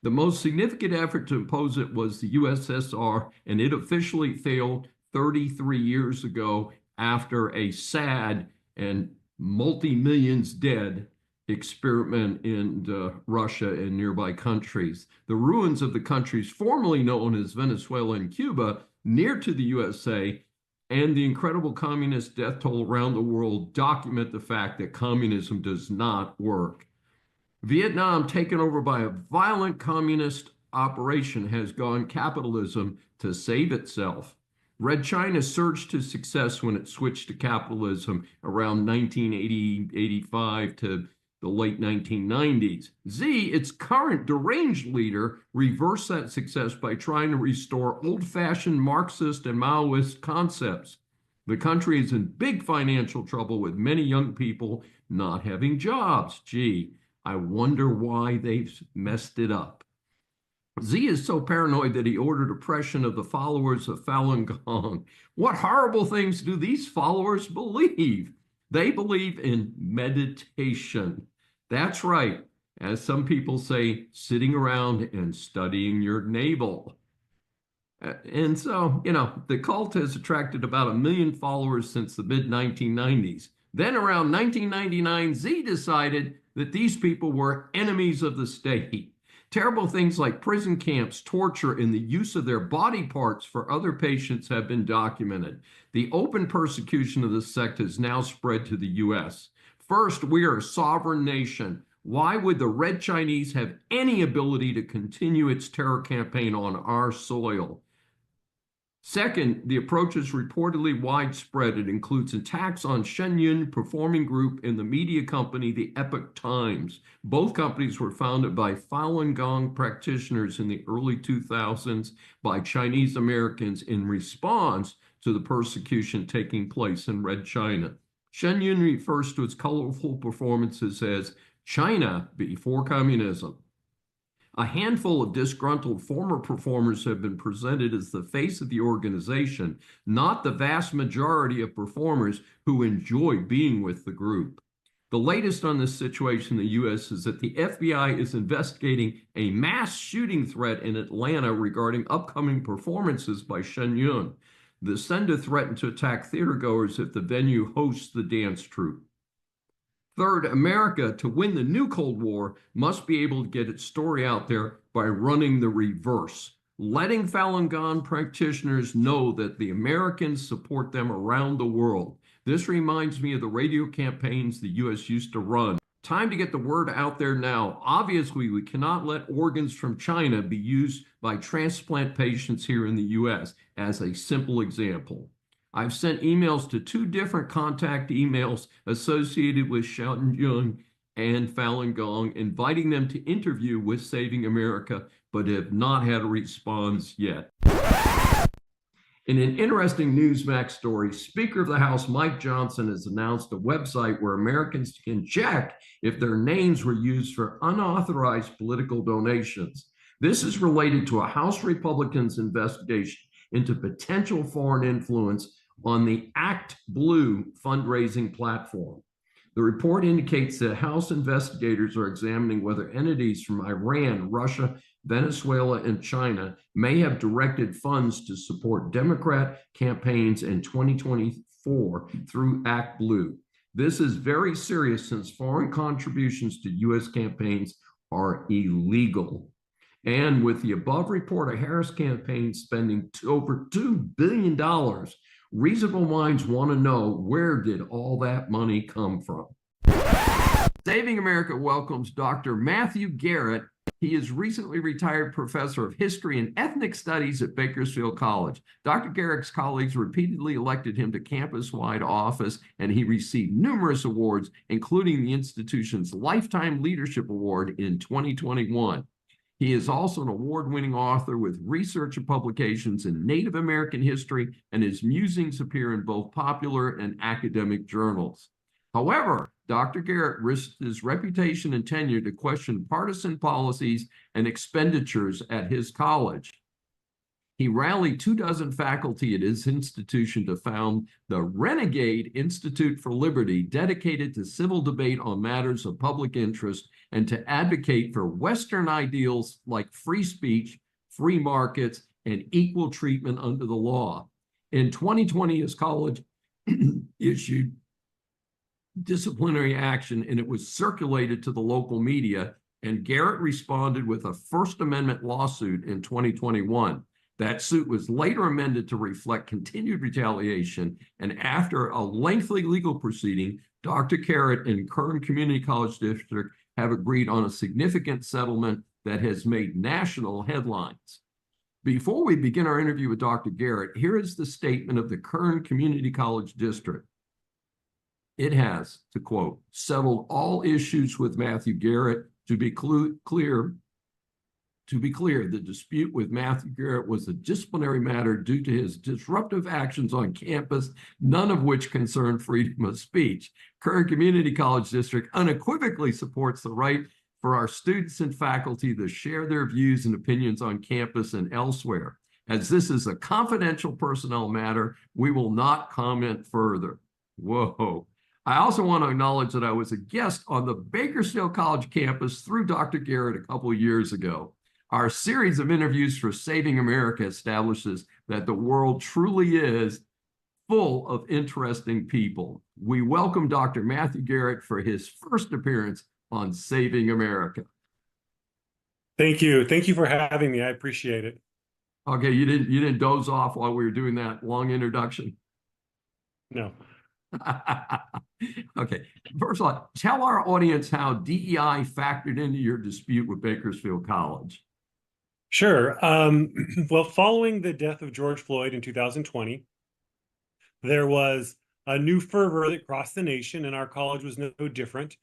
The most significant effort to impose it was the USSR, and it officially failed 33 years ago after a sad and multi-millions dead experiment in Russia and nearby countries. The ruins of the countries formerly known as Venezuela and Cuba, near to the USA, and the incredible communist death toll around the world document the fact that communism does not work. Vietnam, taken over by a violent communist operation, has gone capitalism to save itself. Red China surged to success when it switched to capitalism around 1980-85 to the late 1990s. Xi, its current deranged leader, reversed that success by trying to restore old-fashioned Marxist and Maoist concepts. The country is in big financial trouble with many young people not having jobs. Gee, I wonder why they've messed it up. Xi is so paranoid that he ordered oppression of the followers of Falun Gong. What horrible things do these followers believe? They believe in meditation. That's right, as some people say, sitting around and studying your navel. And so, the cult has attracted about 1 million followers since the mid-1990s. Then around 1999, Xi decided that these people were enemies of the state. Terrible things like prison camps, torture, and the use of their body parts for other patients have been documented. The open persecution of this sect has now spread to the U.S. First, we are a sovereign nation. Why would the Red Chinese have any ability to continue its terror campaign on our soil? Second, the approach is reportedly widespread. It includes attacks on Shenyun Performing Group and the media company, the Epoch Times. Both companies were founded by Falun Gong practitioners in the early 2000s by Chinese Americans in response to the persecution taking place in Red China. Shenyun refers to its colorful performances as China before communism. A handful of disgruntled former performers have been presented as the face of the organization, not the vast majority of performers who enjoy being with the group. The latest on this situation in the U.S. is that the FBI is investigating a mass shooting threat in Atlanta regarding upcoming performances by Shenyun. The sender threatened to attack theatergoers if the venue hosts the dance troupe. Third, America, to win the new Cold War, must be able to get its story out there by running the reverse, letting Falun Gong practitioners know that the Americans support them around the world. This reminds me of the radio campaigns the U.S. used to run. Time to get the word out there now. Obviously, we cannot let organs from China be used by transplant patients here in the U.S. as a simple example. I've sent emails to 2 different contact emails associated with Schein and Falun Gong, inviting them to interview with Saving America, but have not had a response yet. In an interesting Newsmax story, Speaker of the House Mike Johnson has announced a website where Americans can check if their names were used for unauthorized political donations. This is related to a House Republicans' investigation into potential foreign influence on the Act Blue fundraising platform. The report indicates that House investigators are examining whether entities from Iran, Russia, Venezuela, and China may have directed funds to support Democrat campaigns in 2024 through Act Blue. This is very serious since foreign contributions to U.S. campaigns are illegal. And with the above report, a Harris campaign spending over $2 billion, reasonable minds want to know, where did all that money come from? Saving America welcomes Dr. Matthew Garrett. He is recently retired professor of history and ethnic studies at Bakersfield College. Dr. Garrett's colleagues repeatedly elected him to campus-wide office, and he received numerous awards, including the institution's Lifetime Leadership Award in 2021. He is also an award-winning author with research and publications in Native American history, and his musings appear in both popular and academic journals. However, Dr. Garrett risked his reputation and tenure to question partisan policies and expenditures at his college. He rallied 24 faculty at his institution to found the Renegade Institute for Liberty, dedicated to civil debate on matters of public interest and to advocate for Western ideals like free speech, free markets, and equal treatment under the law. In 2020, his college issued disciplinary action, and it was circulated to the local media, and Garrett responded with a First Amendment lawsuit in 2021. That suit was later amended to reflect continued retaliation, and after a lengthy legal proceeding, Dr. Garrett and Kern Community College District have agreed on a significant settlement that has made national headlines. Before we begin our interview with Dr. Garrett, here is the statement of the Kern Community College District. It has, to quote, settled all issues with Matthew Garrett. To be clear, the dispute with Matthew Garrett was a disciplinary matter due to his disruptive actions on campus, none of which concerned freedom of speech. Kern Community College District unequivocally supports the right for our students and faculty to share their views and opinions on campus and elsewhere. As this is a confidential personnel matter, we will not comment further. Whoa. I also want to acknowledge that I was a guest on the Bakersfield College campus through Dr. Garrett a couple of years ago. Our series of interviews for Saving America establishes that the world truly is full of interesting people. We welcome Dr. Matthew Garrett for his first appearance on Saving America. Thank you. Thank you for having me. I appreciate it. Okay, you didn't doze off while we were doing that long introduction? No. Okay, first of all, tell our audience how DEI factored into your dispute with Bakersfield College. Sure. Well, following the death of George Floyd in 2020, there was a new fervor that crossed the nation, and our college was no different.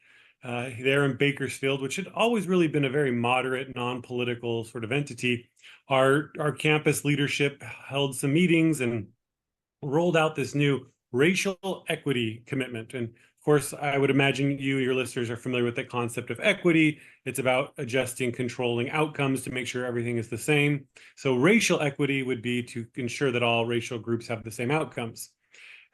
There in Bakersfield, which had always really been a very moderate, non-political sort of entity, our campus leadership held some meetings and rolled out this new racial equity commitment. And of course, I would imagine your listeners are familiar with the concept of equity. It's about adjusting, controlling outcomes to make sure everything is the same. So racial equity would be to ensure that all racial groups have the same outcomes.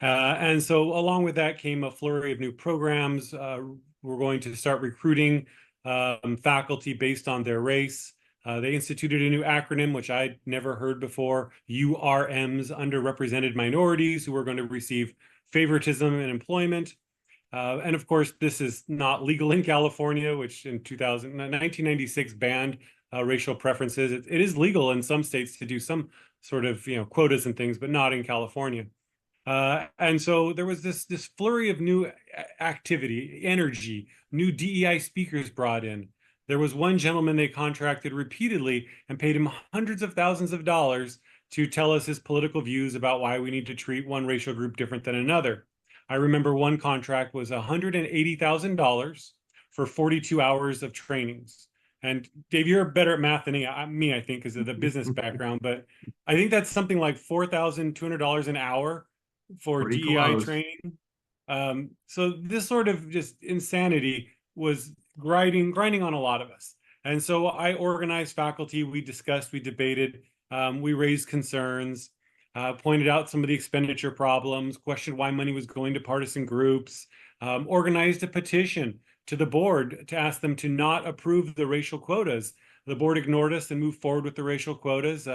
And so along with that came a flurry of new programs. We're going to start recruiting faculty based on their race. They instituted a new acronym, which I'd never heard before, URMs, underrepresented minorities, who are going to receive favoritism in employment. And of course, this is not legal in California, which in 1996 banned racial preferences. It is legal in some states to do some sort of quotas and things, but not in California. And so there was this flurry of new activity, energy, new DEI speakers brought in. There was one gentleman they contracted repeatedly and paid him hundreds of thousands of dollars to tell us his political views about why we need to treat one racial group different than another. I remember one contract was $180,000 for 42 hours of trainings. And Dave, you're better at math than me, I think, because of the business background, but I think that's something like $4,200 an hour for Pretty DEI close. training. So this sort of just insanity was grinding on a lot of us. And so I organized faculty, we discussed, we debated, we raised concerns, pointed out some of the expenditure problems, questioned why money was going to partisan groups, organized a petition to the board to ask them to not approve the racial quotas. The board ignored us and moved forward with the racial quotas,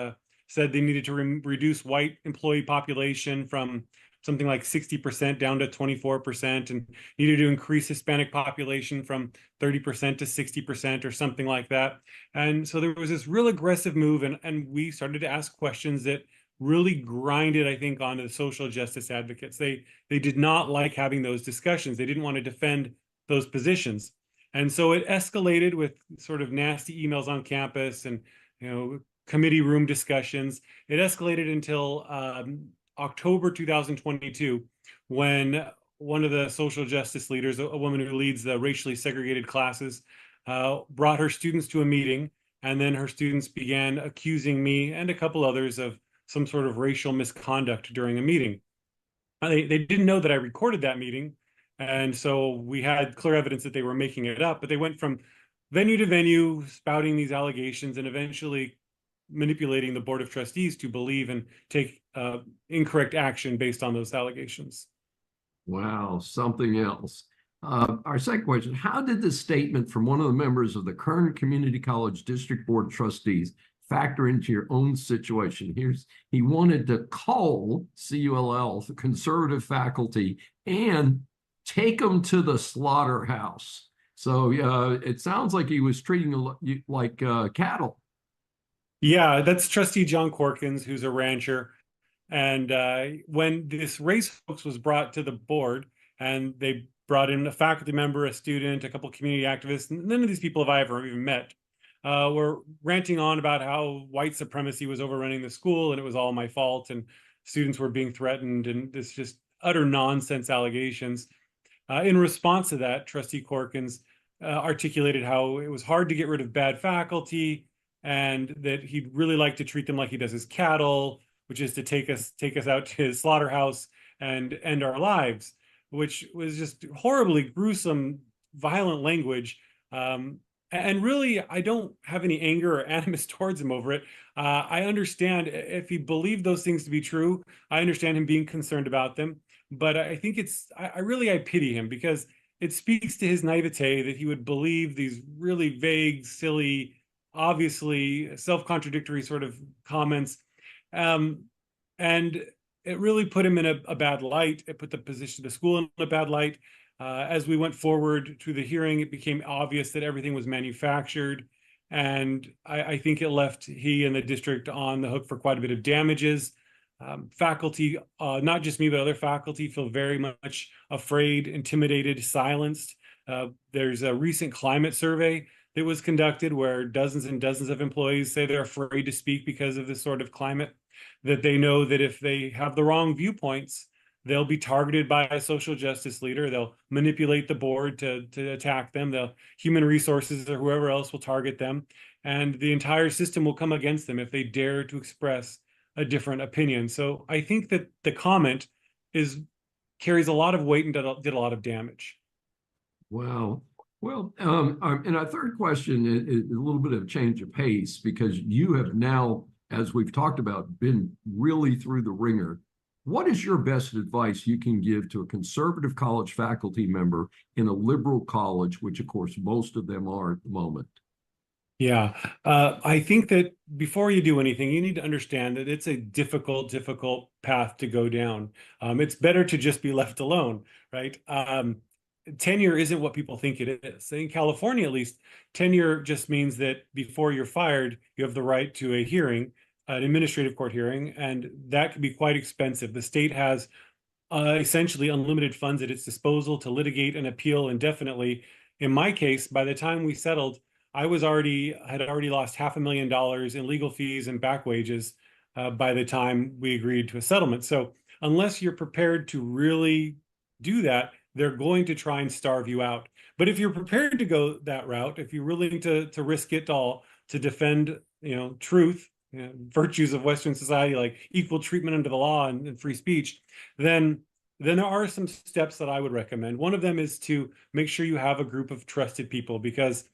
said they needed to reduce white employee population from something like 60% down to 24% and needed to increase Hispanic population from 30% to 60% or something like that. And so there was this real aggressive move, and we started to ask questions that really grinded, I think, onto the social justice advocates. They did not like having those discussions. They didn't want to defend those positions. And so it escalated with sort of nasty emails on campus and, committee room discussions. It escalated until October 2022, when one of the social justice leaders, a woman who leads the racially segregated classes, brought her students to a meeting, and then her students began accusing me and a couple others of some sort of racial misconduct during a meeting. They didn't know that I recorded that meeting, and so we had clear evidence that they were making it up, but they went from venue to venue spouting these allegations and eventually manipulating the Board of Trustees to believe and take incorrect action based on those allegations. Wow, something else. Our second question, how did the statement from one of the members of the Kern Community College District Board of Trustees factor into your own situation? He wanted to cull, C-U-L-L, the conservative faculty and take them to the slaughterhouse. So it sounds like he was treating you like cattle. Yeah, that's Trustee John Corkins, who's a rancher. And when this race hoax was brought to the board, and they brought in a faculty member, a student, a couple of community activists, none of these people have I ever even met, were ranting on about how white supremacy was overrunning the school and it was all my fault and students were being threatened and this just utter nonsense allegations. In response to that, Trustee Corkins articulated how it was hard to get rid of bad faculty and that he'd really like to treat them like he does his cattle, which is to take us out to his slaughterhouse and end our lives, which was just horribly gruesome, violent language. And really, I don't have any anger or animus towards him over it. I understand if he believed those things to be true, I understand him being concerned about them. But I think I pity him because it speaks to his naivete that he would believe these really vague, silly, obviously self-contradictory sort of comments. And it really put him in a bad light. It put the position of the school in a bad light. As we went forward to the hearing, it became obvious that everything was manufactured. And I think it left he and the district on the hook for quite a bit of damages. Faculty, not just me, but other faculty feel very much afraid, intimidated, silenced. There's a recent climate survey that was conducted where dozens and dozens of employees say they're afraid to speak because of this sort of climate, that they know that if they have the wrong viewpoints, they'll be targeted by a social justice leader. They'll manipulate the board to attack them. The human resources or whoever else will target them. And the entire system will come against them if they dare to express a different opinion. So I think that the comment carries a lot of weight and did a lot of damage. Wow. Well, and our third question is a little bit of a change of pace because you have now, as we've talked about, been really through the ringer. What is your best advice you can give to a conservative college faculty member in a liberal college, which of course most of them are at the moment? Yeah, I think that before you do anything, you need to understand that it's a difficult path to go down. It's better to just be left alone, right? Tenure isn't what people think it is. In California, at least, tenure just means that before you're fired, you have the right to a hearing, an administrative court hearing, and that can be quite expensive. The state has essentially unlimited funds at its disposal to litigate and appeal indefinitely. In my case, by the time we settled, I had already lost $500,000 in legal fees and back wages by the time we agreed to a settlement. So unless you're prepared to really do that, they're going to try and starve you out. But if you're prepared to go that route, if you're willing to risk it all to defend, truth, virtues of Western society, like equal treatment under the law and free speech, then there are some steps that I would recommend. One of them is to make sure you have a group of trusted people, because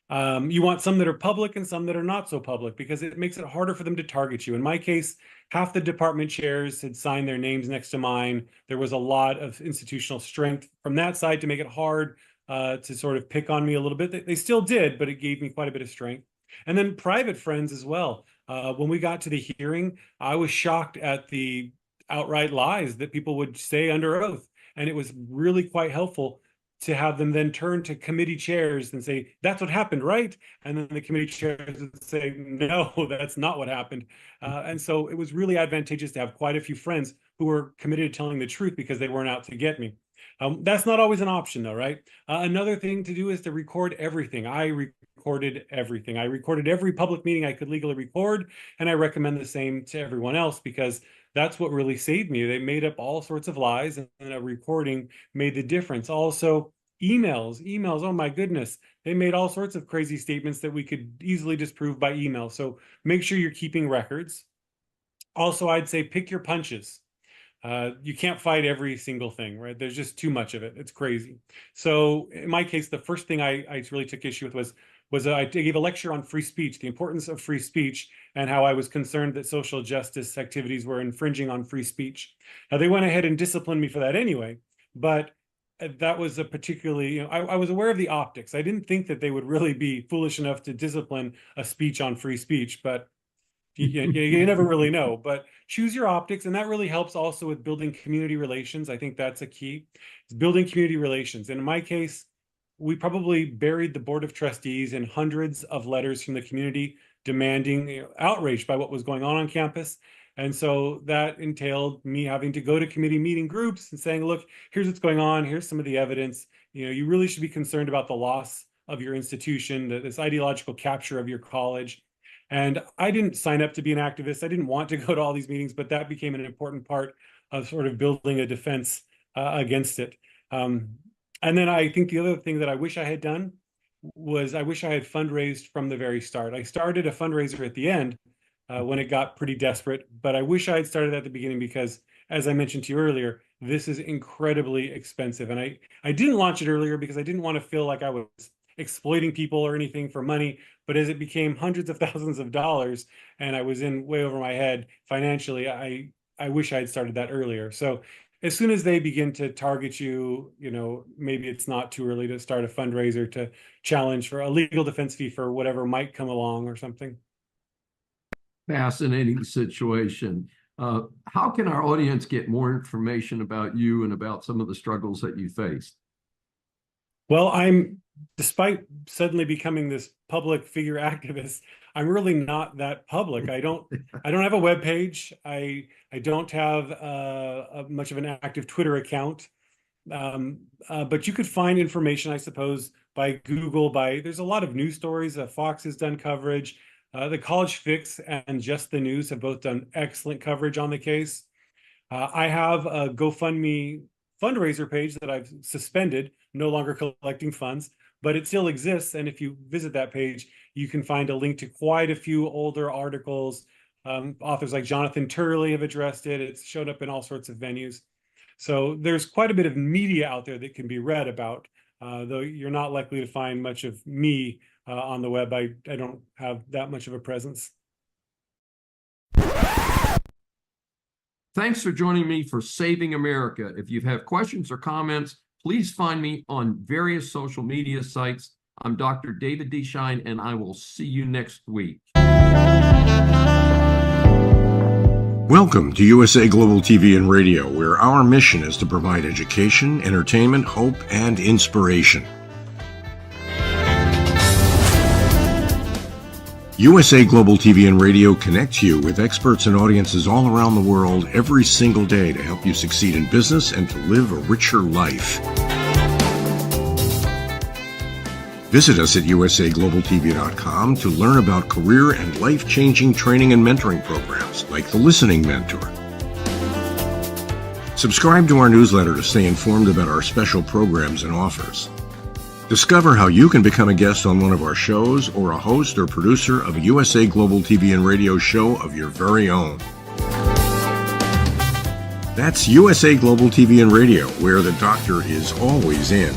you want some that are public and some that are not so public, because it makes it harder for them to target you. In my case, half the department chairs had signed their names next to mine. There was a lot of institutional strength from that side to make it hard to sort of pick on me a little bit. They still did, but it gave me quite a bit of strength. And then private friends as well. When we got to the hearing, I was shocked at the outright lies that people would say under oath. And it was really quite helpful to have them then turn to committee chairs and say, that's what happened, right? And then the committee chairs would say, no, that's not what happened. And so it was really advantageous to have quite a few friends who were committed to telling the truth because they weren't out to get me. That's not always an option though, right? Another thing to do is to record everything. I recorded everything. I recorded every public meeting I could legally record, and I recommend the same to everyone else, because that's what really saved me. They made up all sorts of lies, and a recording made the difference. Also, emails, oh my goodness. They made all sorts of crazy statements that we could easily disprove by email. So make sure you're keeping records. Also, I'd say pick your punches. You can't fight every single thing, right? There's just too much of it. It's crazy. So in my case, the first thing I really took issue with was I gave a lecture on free speech, the importance of free speech, and how I was concerned that social justice activities were infringing on free speech. Now, they went ahead and disciplined me for that anyway, but that was a particularly, I was aware of the optics. I didn't think that they would really be foolish enough to discipline a speech on free speech, but you never really know. But choose your optics, and that really helps also with building community relations. I think that's a key. It's building community relations. And in my case, we probably buried the Board of Trustees in hundreds of letters from the community demanding, outraged by what was going on campus. And so that entailed me having to go to committee meeting groups and saying, look, here's what's going on. Here's some of the evidence. You really should be concerned about the loss of your institution, this ideological capture of your college. And I didn't sign up to be an activist. I didn't want to go to all these meetings, but that became an important part of sort of building a defense against it. And then I think the other thing that I wish I had done was I wish I had fundraised from the very start. I started a fundraiser at the end when it got pretty desperate, but I wish I had started at the beginning because, as I mentioned to you earlier, this is incredibly expensive. And I didn't launch it earlier because I didn't want to feel like I was exploiting people or anything for money. But as it became hundreds of thousands of dollars and I was in way over my head financially, I wish I had started that earlier. So as soon as they begin to target you, maybe it's not too early to start a fundraiser to challenge for a legal defense fee for whatever might come along or something. Fascinating situation. How can our audience get more information about you and about some of the struggles that you faced? Well, despite suddenly becoming this public figure activist, I'm really not that public. I don't have a web page. I don't have much of an active Twitter account. But you could find information, I suppose, by Google. There's a lot of news stories. Fox has done coverage. The College Fix and Just the News have both done excellent coverage on the case. I have a GoFundMe fundraiser page that I've suspended, no longer collecting funds, but it still exists. And if you visit that page, you can find a link to quite a few older articles. Authors like Jonathan Turley have addressed it. It's showed up in all sorts of venues. So there's quite a bit of media out there that can be read about, though you're not likely to find much of me on the web. I don't have that much of a presence. Thanks for joining me for Saving America. If you have questions or comments, please find me on various social media sites. I'm Dr. David D. Schein, and I will see you next week. Welcome to USA Global TV and Radio, where our mission is to provide education, entertainment, hope, and inspiration. USA Global TV and Radio connects you with experts and audiences all around the world every single day to help you succeed in business and to live a richer life. Visit us at usaglobaltv.com to learn about career and life-changing training and mentoring programs like the Listening Mentor. Subscribe to our newsletter to stay informed about our special programs and offers. Discover how you can become a guest on one of our shows or a host or producer of a USA Global TV and Radio show of your very own. That's USA Global TV and Radio, where the doctor is always in.